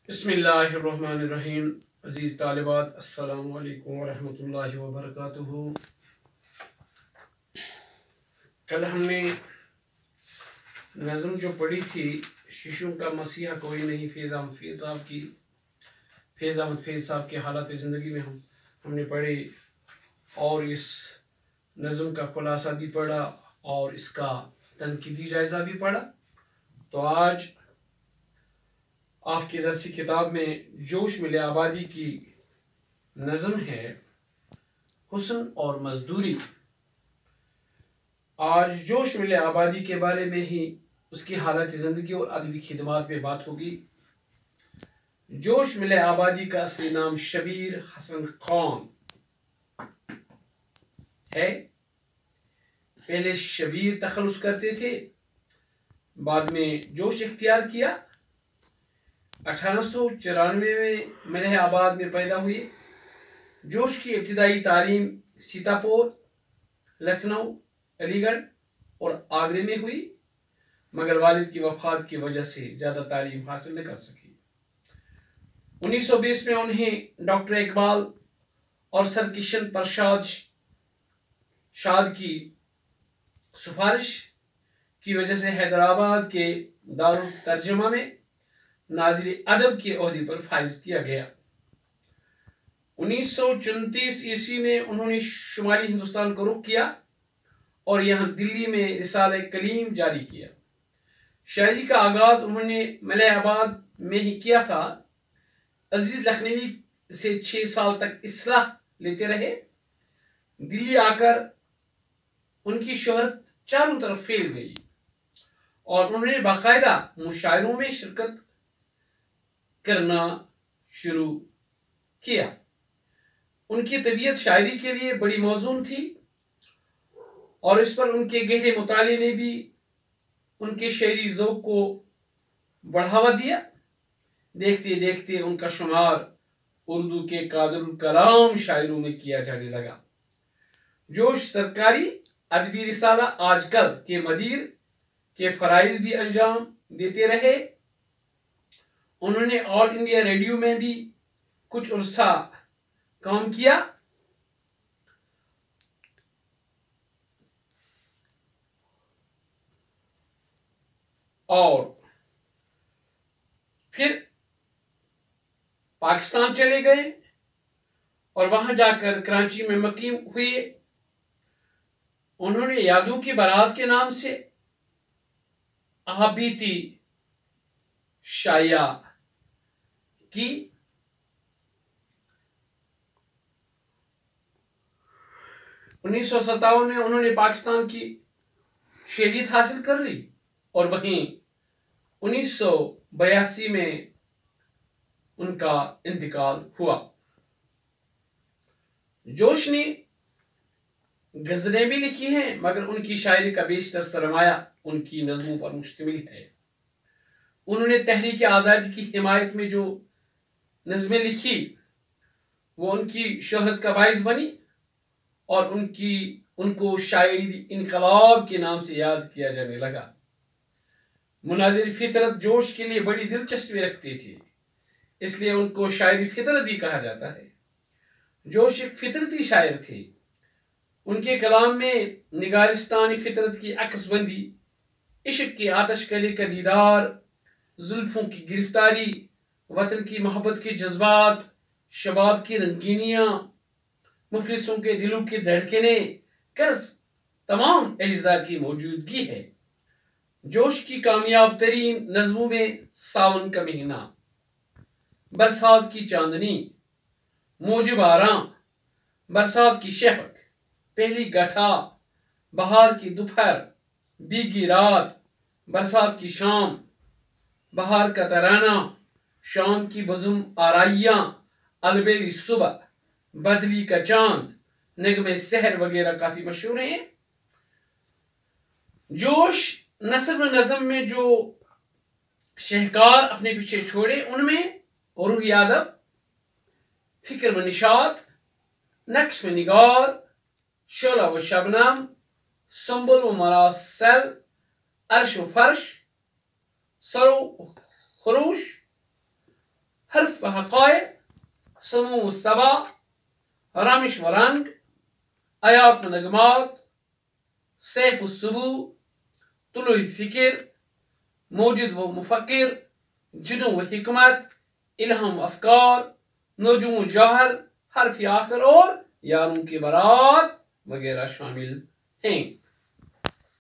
बिस्मिल्लाहिर्रहमानिर्रहीम। अजीज तालिबात, अस्सलामु अलैकुम वरहमतुल्लाहि वबरकातुहू। कल हमने नज़म जो पढ़ी थी, शिशुओं का मसीहा कोई नहीं, फैज़ अहमद फैज़ साहब के हालात ज़िंदगी में हमने पढ़ी और इस नज़म का खुलासा भी पढ़ा और इसका तनकीदी जायज़ा भी पढ़ा। तो आज आपकी दरसी किताब में जोश मिले आबादी की नज़म है हुस्न और मजदूरी। आज जोश मिले आबादी के बारे में ही, उसकी हालत ज़िंदगी और अदबी खिदमात में बात होगी। जोश मिले आबादी का असली नाम शबीर हसन खान है। पहले शबीर तखल्लुस करते थे, बाद में जोश इख्तियार किया। 1894 में मलिहाबाद में पैदा हुए। जोश की इब्तिदाई तालीम सीतापुर, लखनऊ, अलीगढ़ और आगरे में हुई, मगर वालिद की वफात की वजह से ज़्यादा तालीम हासिल न कर सकी। 1920 में उन्हें डॉक्टर इकबाल और सर किशन प्रसाद शाद की सिफारिश की वजह से हैदराबाद के दारुल तर्जुमा में नाज़िर अदब के ओहदे पर फाइज किया गया। 1934 ईस्वी में उन्होंने शुमाली हिंदुस्तान को रुख किया और यहाँ दिल्ली में रिसाला कलीम जारी किया। शायरी का आगाज उन्होंने मलिहाबाद में ही किया था। अजीज लखनवी से 6 साल तक इस्लाह लेते रहे। दिल्ली आकर उनकी शोहरत चारों तरफ फैल गई और उन्होंने बाकायदा मुशायरों में शिरकत करना शुरू किया। उनकी तबीयत शायरी के लिए बड़ी मौजून थी और इस पर उनके गहरे मुताले ने भी उनके शायरी ज़ौक़ को बढ़ावा दिया। देखते देखते उनका शुमार उर्दू के कादिरुल कलाम शायरों में किया जाने लगा। जोश सरकारी अदबी रिसाला आजकल के मदीर के फराइज भी अंजाम देते रहे। उन्होंने ऑल इंडिया रेडियो में भी कुछ अरसा काम किया। और फिर पाकिस्तान चले गए और वहां जाकर कराची में मुकीम हुए। उन्होंने यादों की बारात के नाम से आबीती शाया की। 1957 में उन्होंने पाकिस्तान की शहरियत हासिल कर ली और वहीं 1982 में उनका इंतकाल हुआ। जोश ने गज़लें भी लिखी हैं, मगर उनकी शायरी का बेशतर सरमाया उनकी नज़मों पर मुश्तमिल है। उन्होंने तहरीक आज़ादी की हिमायत में जो नज़में लिखी वो उनकी शोहरत का बाइस बनी और उनको शायरी इनकलाब के नाम से याद किया जाने लगा। मुनाज़िर फितरत जोश के लिए बड़ी दिलचस्पी रखते थे, इसलिए उनको शायरी फितरत भी कहा जाता है। जोश एक फितरती शायर थे। उनके कलाम में निगारिस्तानी फितरत की अक्सबंदी, इश्क की आतशकले का दीदार, जुल्फों की गिरफ्तारी, वतन की मोहब्बत के जज्बात, शबाब की रंगीनियां, मुफलिसों के दिलों की धड़कने, कर्ज तमाम अज्जा की मौजूदगी है। जोश की कामयाब तरीन नज़मों में सावन का महीना, बरसात की चांदनी, मौज बारां, बरसात की शफक, पहली गठा, बहार की दोपहर, भीगी रात, बरसात की शाम, बहार का तराना, शाम की बजुम आराइयां, अलबेली सुबह, बदली का चांद, नगमे सहर वगैरह काफी मशहूर हैं। जोश नस्र नज़म में जो शहकार अपने पीछे छोड़े उनमें रूह अदब, फिक्र व निशात, नक्श व निगार, शोला व शबनम, संबुल व मरासल, अर्श व फर्श, सरो खरूश, حقائق، سمو و صبا، رمش و رنگ، آیات و نغمات، سیف و سبو، طلوع فکر، موجد و مفکر، جنو و حکمت، الہم و افکار، نجوم و جوہر، حرف آخر اور یاروں کی برات وغیرہ شامل ہیں۔